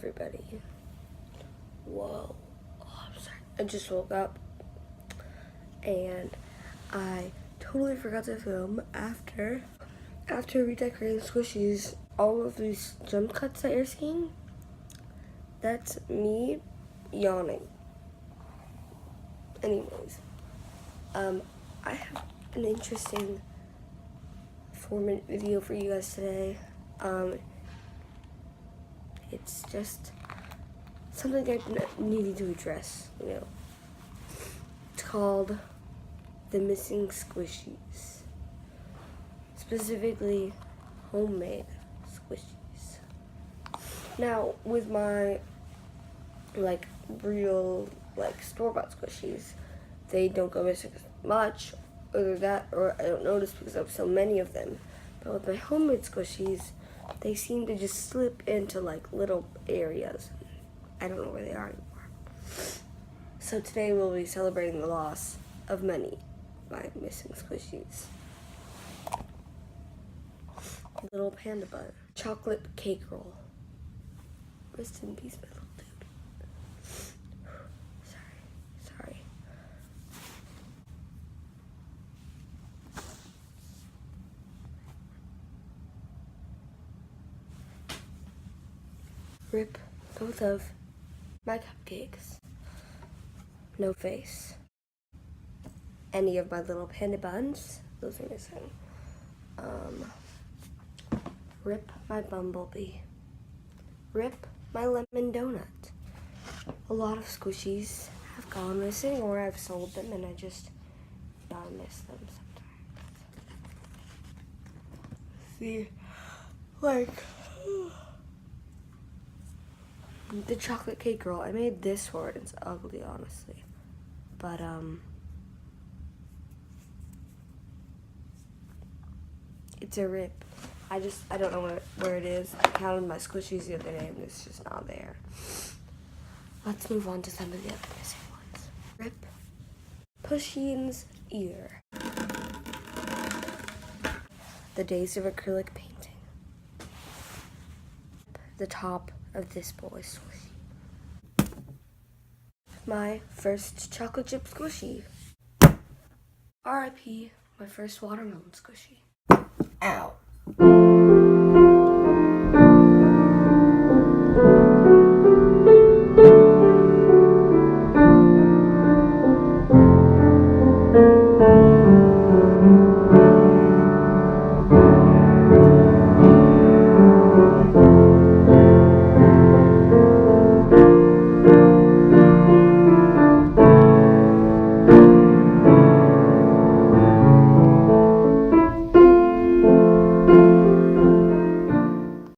everybody. Whoa. Oh, I'm sorry. I just woke up and I totally forgot to film after redecorating Squishies. All of these jump cuts that you're seeing, that's me yawning. Anyways, I have an interesting 4-minute video for you guys today. It's just something I needed to address, you know. It's called the missing Squishies. Specifically, homemade Squishies. Now, with my, real, store-bought Squishies, they don't go missing as much, either that or I don't notice because I have so many of them. But with my homemade Squishies, they seem to just slip into little areas. I don't know where they are anymore. So today we'll be celebrating the loss of many of my missing Squishies. Little panda bun, chocolate cake roll. Rest in peace, my little dude. Sorry. Rip both of my cupcakes. No face. Any of my little panda buns, those are missing. Rip my bumblebee. Rip my lemon donut. A lot of Squishies have gone missing, or I've sold them and I just gotta miss them sometimes. See, the chocolate cake roll, I made this for it. It's ugly, honestly. But, it's a rip. I don't know where it is. I counted my Squishies the other day and it's just not there. Let's move on to some of the other missing ones. Rip Pusheen's ear. The days of acrylic painting. The top of this boy's Squishy. My first chocolate chip Squishy. R.I.P. my first watermelon Squishy. Ow.